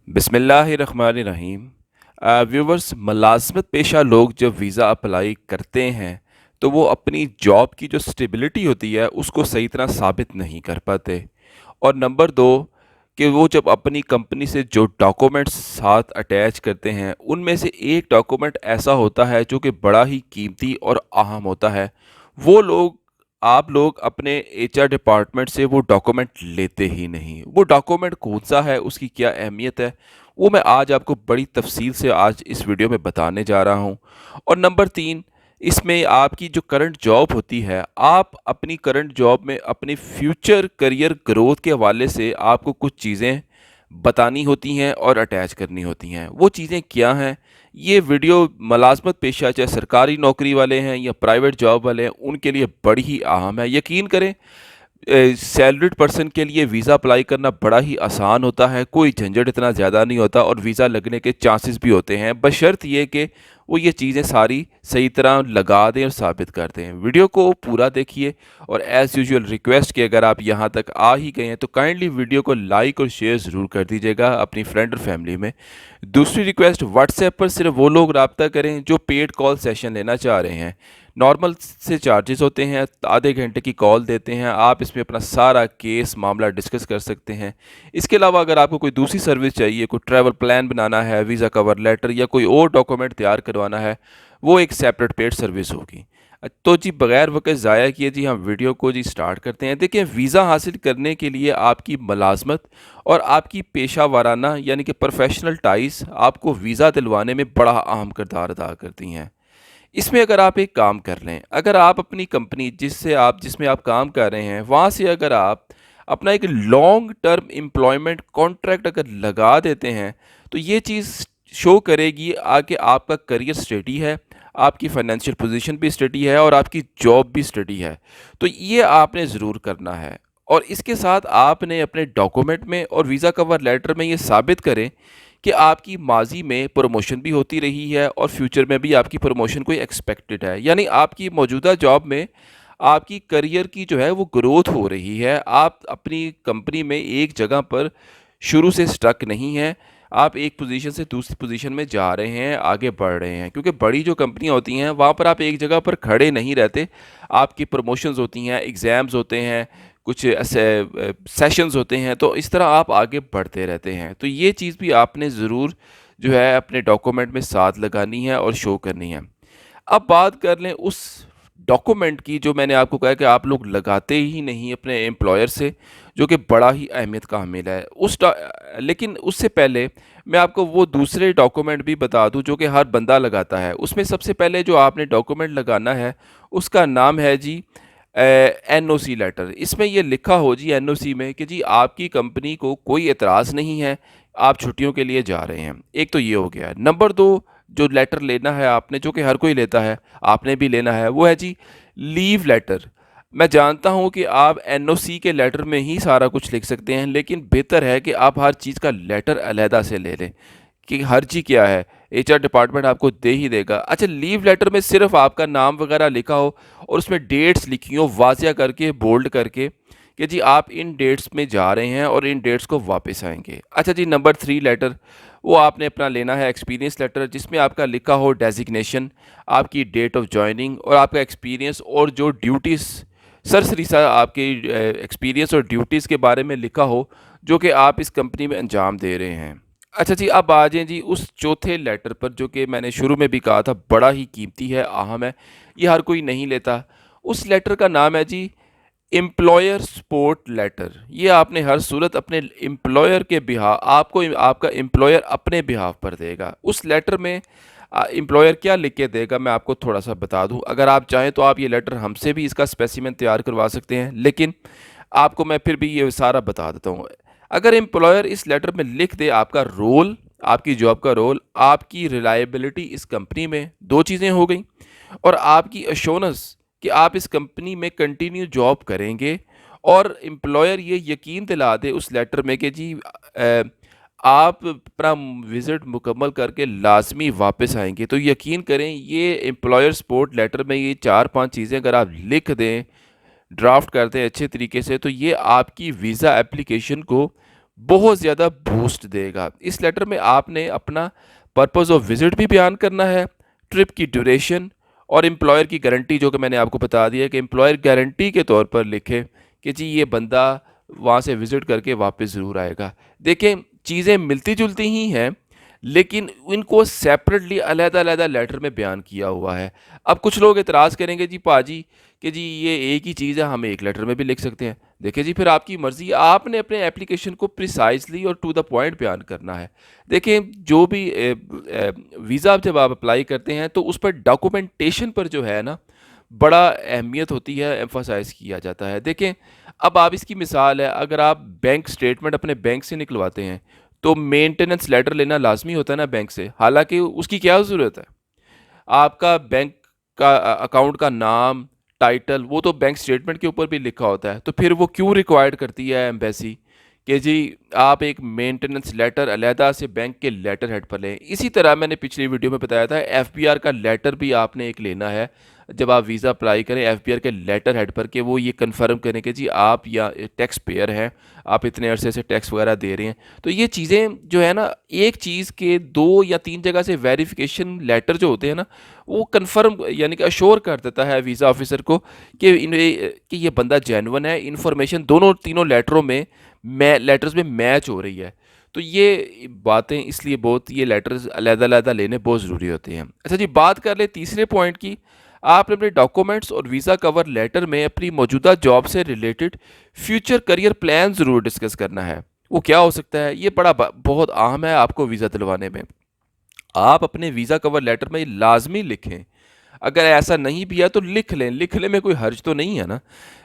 बिस्मिल्लाहिर्रहमानिर्रहीम। व्यूवर्स, मुलाज़मत पेशा लोग जब वीज़ा अप्लाई करते हैं तो वो अपनी जॉब की जो स्टेबिलिटी होती है उसको सही तरह साबित नहीं कर पाते। और नंबर दो, कि वो जब अपनी कंपनी से जो डॉक्यूमेंट्स साथ अटैच करते हैं उनमें से एक डॉक्यूमेंट ऐसा होता है जो कि बड़ा ही कीमती और अहम होता है। वो लोग आप लोग अपने एचआर डिपार्टमेंट से वो डॉक्यूमेंट लेते ही नहीं। वो डॉक्यूमेंट कौन-सा है, उसकी क्या अहमियत है, वो मैं आज आपको बड़ी तफ़सील से आज इस वीडियो में बताने जा रहा हूँ। और नंबर 3, इसमें आपकी जो करंट जॉब होती है, आप अपनी करंट जॉब में अपने फ्यूचर करियर ग्रोथ के हवाले से आपको कुछ चीज़ें बतानी होती हैं और अटैच करनी होती हैं। वो चीज़ें क्या हैं? ये वीडियो मुलाज़मत पेशा चाहे सरकारी नौकरी वाले हैं या प्राइवेट जॉब वाले हैं, उनके लिए बड़ी ही अहम है। यकीन करें, सैलरीड पर्सन के लिए वीज़ा अप्लाई करना बड़ा ही आसान होता है, कोई झंझट इतना ज़्यादा नहीं होता और वीज़ा लगने के चांसेस भी होते हैं, बशर्त ये कि वो ये चीज़ें सारी सही तरह लगा दें और साबित कर दें। वीडियो को पूरा देखिए और एज़ यूजुअल रिक्वेस्ट कि अगर आप यहाँ तक आ ही गए हैं तो काइंडली वीडियो को लाइक और शेयर ज़रूर कर दीजिएगा अपनी फ्रेंड और फैमिली में। दूसरी रिक्वेस्ट, व्हाट्सएप पर सिर्फ वो लोग रब्ता करें जो पेड कॉल सेशन लेना चाह रहे हैं। नॉर्मल से चार्जेस होते हैं, आधे घंटे की कॉल देते हैं, आप इसमें अपना सारा केस मामला डिस्कस कर सकते हैं। इसके अलावा अगर आपको कोई दूसरी सर्विस चाहिए, कोई ट्रैवल प्लान बनाना है, वीज़ा कवर लेटर या कोई और डॉक्यूमेंट तैयार करवाना है, वो एक सेपरेट पेड सर्विस होगी। तो जी बगैर वक्त ज़ाया किए जी हम वीडियो को जी स्टार्ट करते हैं। देखिए, वीज़ा हासिल करने के लिए आपकी मुलाजमत और आपकी पेशा वाराना यानी कि प्रोफेशनल टाइज आपको वीज़ा दिलवाने में बड़ा अहम किरदार अदा करती हैं। इसमें अगर आप एक काम कर लें, अगर आप अपनी कंपनी जिसमें आप काम कर रहे हैं, वहाँ से अगर आप अपना एक लॉन्ग टर्म एम्प्लॉयमेंट कॉन्ट्रैक्ट अगर लगा देते हैं, तो ये चीज़ शो करेगी कि आपका करियर स्टडी है, आपकी फाइनेंशियल पोजीशन भी स्टडी है और आपकी जॉब भी स्टडी है। तो ये आपने ज़रूर करना है और इसके साथ आपने अपने डॉक्यूमेंट में और वीज़ा कवर लेटर में ये साबित करें कि आपकी माज़ी में प्रमोशन भी होती रही है और फ्यूचर में भी आपकी प्रमोशन कोई एक्सपेक्टेड है। यानी आपकी मौजूदा जॉब में आपकी करियर की जो है वो ग्रोथ हो रही है। आप अपनी कंपनी में एक जगह पर शुरू से स्टक नहीं हैं। आप एक पोज़ीशन से दूसरी पोज़ीशन में जा रहे हैं, आगे बढ़ रहे हैं। क्योंकि बड़ी जो कंपनियाँ होती हैं, वहाँ पर आप एक जगह पर खड़े नहीं रहते। आपकी प्रमोशंस होती हैं, एग्ज़ाम्स होते हैं, कुछ ऐसे सेशंस होते हैं, तो इस तरह आप आगे बढ़ते रहते हैं। तो ये चीज़ भी आपने ज़रूर जो है अपने डॉक्यूमेंट में साथ लगानी है और शो करनी है। अब बात कर लें उस डॉक्यूमेंट की जो मैंने आपको कहा कि आप लोग लगाते ही नहीं अपने एम्प्लॉयर से, जो कि बड़ा ही अहमियत का हामिल है। लेकिन उससे पहले मैं आपको वो दूसरे डॉक्यूमेंट भी बता दूं जो कि हर बंदा लगाता है। उसमें सबसे पहले जो आपने डॉक्यूमेंट लगाना है उसका नाम है जी एनओसी लेटर। इसमें ये लिखा हो जी एनओसी में कि जी आपकी कंपनी को कोई एतराज़ नहीं है, आप छुट्टियों के लिए जा रहे हैं। एक तो ये हो गया। नंबर 2, जो लेटर लेना है आपने, जो कि हर कोई लेता है, आपने भी लेना है, वो है जी लीव लेटर। मैं जानता हूँ कि आप एनओसी के लेटर में ही सारा कुछ लिख सकते हैं, लेकिन बेहतर है कि आप हर चीज़ का लेटर अलहदा से ले लें कि हर्जी क्या है, एचआर डिपार्टमेंट आपको दे ही देगा। अच्छा, लीव लेटर में सिर्फ आपका नाम वगैरह लिखा हो और उसमें डेट्स लिखी हो वाज़िया करके, बोल्ड करके, कि जी आप इन डेट्स में जा रहे हैं और इन डेट्स को वापस आएंगे। अच्छा जी, नंबर 3 लेटर, वो आपने अपना लेना है एक्सपीरियंस लेटर, जिसमें आपका लिखा हो डेजिग्नेशन, आपकी डेट ऑफ जॉइनिंग और आपका एक्सपीरियंस और जो ड्यूटीज़ सरसरी सा आपके एक्सपीरियंस और ड्यूटीज़ के बारे में लिखा हो जो कि आप इस कंपनी में अंजाम दे रहे हैं। अच्छा जी, अब आ जाएँ जी उस चौथे लेटर पर जो कि मैंने शुरू में भी कहा था बड़ा ही कीमती है, अहम है, ये हर कोई नहीं लेता। उस लेटर का नाम है जी एम्प्लॉयर सपोर्ट लेटर। ये आपने हर सूरत अपने एम्प्लॉयर के आपको आपका एम्प्लॉयर अपने बिहाफ पर देगा। उस लेटर में एम्प्लॉयर क्या लिख के देगा मैं आपको थोड़ा-सा बता दूँ। अगर आप चाहें तो आप ये लेटर हमसे भी इसका स्पेसिमेन तैयार करवा सकते हैं, लेकिन आपको मैं फिर भी ये सारा बता देता हूँ। अगर एम्प्लॉयर इस लेटर में लिख दे आपका रोल, आपकी जॉब का रोल, आपकी रिलायबिलिटी इस कंपनी में, 2 चीज़ें हो गई, और आपकी एश्योरेंस कि आप इस कंपनी में कंटिन्यू जॉब करेंगे, और एम्प्लॉयर ये यकीन दिला दे उस लेटर में कि जी आप अपना विज़िट मुकम्मल करके लाज़मी वापस आएँगे। तो यकीन करें, ये एम्प्लॉयर सपोर्ट लेटर में ये 4-5 चीज़ें अगर आप लिख दें, ड्राफ्ट करते हैं अच्छे तरीके से, तो ये आपकी वीज़ा एप्लीकेशन को बहुत ज़्यादा बूस्ट देगा। इस लेटर में आपने अपना पर्पस ऑफ विज़िट भी बयान करना है, ट्रिप की ड्यूरेशन और एम्प्लॉयर की गारंटी, जो कि मैंने आपको बता दिया कि एम्प्लॉयर गारंटी के तौर पर लिखे कि जी ये बंदा वहाँ से विज़िट करके वापस ज़रूर आएगा। देखें, चीज़ें मिलती-जुलती ही हैं, लेकिन इनको सेपरेटली अलग-अलग लेटर में बयान किया हुआ है। अब कुछ लोग एतराज़ करेंगे जी पाजी कि जी ये एक ही चीज़ है, हम एक लेटर में भी लिख सकते हैं। देखिए जी, फिर आपकी मर्ज़ी, आपने अपने एप्लीकेशन को प्रिसाइज़ली और टू द पॉइंट बयान करना है। देखें, जो भी वीज़ा जब आप अप्लाई करते हैं तो उस पर डॉक्यूमेंटेशन पर जो है ना, बड़ा अहमियत होती है, एम्फसाइज़ किया जाता है। देखें, अब आप इसकी मिसाल है, अगर आप बैंक स्टेटमेंट अपने बैंक से निकलवाते हैं, तो मेंटेनेंस लेटर लेना लाज़मी होता है ना बैंक से, हालाँकि उसकी क्या ज़रूरत है? आपका बैंक का अकाउंट का नाम, टाइटल, वो तो बैंक स्टेटमेंट के ऊपर भी लिखा होता है। तो फिर वो क्यों रिक्वायर्ड करती है एम्बेसी कि जी आप एक मेंटेनेंस लेटर अलहदा से बैंक के लेटर हेड पर लें। इसी तरह मैंने पिछली वीडियो में बताया था, एफबीआर का लेटर भी आपने एक लेना है जब आप वीज़ा अप्लाई करें, एफबीआर के लेटर हेड पर, कि वो ये कंफर्म करें कि जी आप या टैक्स पेयर हैं, आप इतने अरसे से टैक्स वगैरह दे रहे हैं। तो ये चीज़ें जो है ना, एक चीज़ के 2 या 3 जगह से वेरिफिकेशन लेटर जो होते हैं ना, वो कंफर्म यानी कि अश्योर कर देता है वीज़ा ऑफिसर को कि ये बंदा जेन्युइन है। इन्फॉर्मेशन दोनों तीनों लेटर्स में मैच हो रही है। तो ये बातें इसलिए बहुत, ये लेटर्स अलग-अलग लेने बहुत ज़रूरी होते हैं। अच्छा जी, बात कर लें तीसरे पॉइंट की। आपने अपने डॉक्यूमेंट्स और वीज़ा कवर लेटर में अपनी मौजूदा जॉब से रिलेटेड फ्यूचर करियर प्लान ज़रूर डिस्कस करना है। वो क्या हो सकता है? ये बहुत अहम है आपको वीज़ा दिलवाने में। आप अपने वीज़ा कवर लेटर में लाज़मी लिखें, अगर ऐसा नहीं भी है तो लिख लें, लिखने में कोई हर्ज तो नहीं है ना।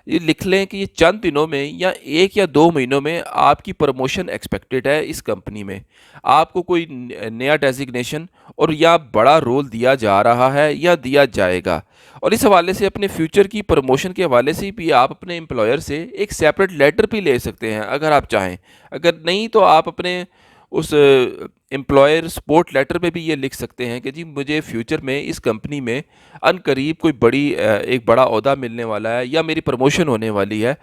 ये लिख लें कि ये चंद दिनों में या 1 या 2 महीनों में आपकी प्रमोशन एक्सपेक्टेड है इस कंपनी में। आपको कोई नया डेज़िग्नेशन और या बड़ा रोल दिया जा रहा है या दिया जाएगा। और इस हवाले से अपने फ्यूचर की प्रमोशन के हवाले से भी आप अपने एम्प्लॉयर से एक सेपरेट लेटर भी ले सकते हैं अगर आप चाहें। अगर नहीं तो आप अपने उस एम्प्लॉयर सपोर्ट लेटर में भी ये लिख सकते हैं कि जी मुझे फ्यूचर में इस कंपनी में अनकरीब कोई एक बड़ा ओहदा मिलने वाला है या मेरी प्रमोशन होने वाली है,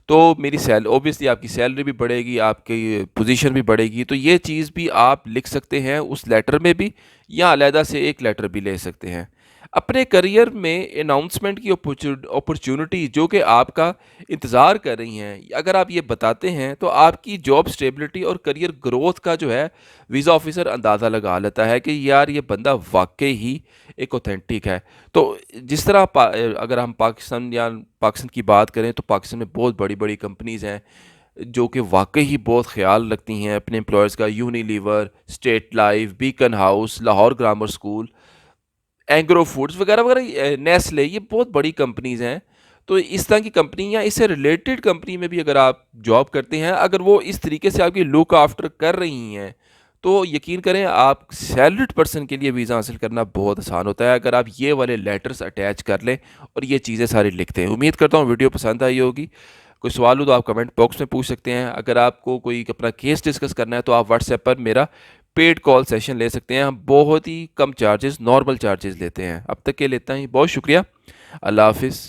तो मेरी ऑब्वियसली आपकी सैलरी भी बढ़ेगी, आपकी पोजीशन भी बढ़ेगी। तो ये चीज़ भी आप लिख सकते हैं उस लेटर में भी, या अलहदा से एक लेटर भी ले सकते हैं। अपने करियर में अनाउंसमेंट की अपॉर्चुनिटी जो कि आपका इंतज़ार कर रही हैं, अगर आप ये बताते हैं तो आपकी जॉब स्टेबिलिटी और करियर ग्रोथ का जो है वीज़ा ऑफिसर अंदाज़ा लगा लेता है कि यार ये बंदा वाक़ई ही एक ऑथेंटिक है। तो जिस तरह अगर हम पाकिस्तान की बात करें, तो पाकिस्तान में बहुत बड़ी-बड़ी कंपनीज़ हैं जो कि वाक़ई ही बहुत ख़्याल रखती हैं अपने एम्प्लॉयर्स का। Unilever, state life, beacon house, Lahore grammar school, agro foods वगैरह-वगैरह, नेस्ले, ये बहुत बड़ी कंपनीज़ हैं। तो इस तरह की कंपनी या इससे रिलेटेड कंपनी में भी अगर आप जॉब करते हैं, अगर वो इस तरीके से आपकी लुक आफ्टर कर रही हैं, तो यकीन करें आप सैलरीड पर्सन के लिए वीज़ा हासिल करना बहुत आसान होता है, अगर आप ये वाले लेटर्स अटैच कर लें और ये चीज़ें सारी लिखते हैं। उम्मीद करता हूँ वीडियो पसंद आई होगी। कोई सवाल हो तो आप कमेंट बॉक्स में पूछ सकते हैं। अगर आपको कोई अपना केस डिस्कस करना है तो आप व्हाट्सएप पर मेरा पेड कॉल सेशन ले सकते हैं। हम बहुत ही कम चार्जेस, नॉर्मल चार्जेस लेते हैं। अब तक के लिए इतना ही। बहुत शुक्रिया। अल्लाह हाफ़िज़।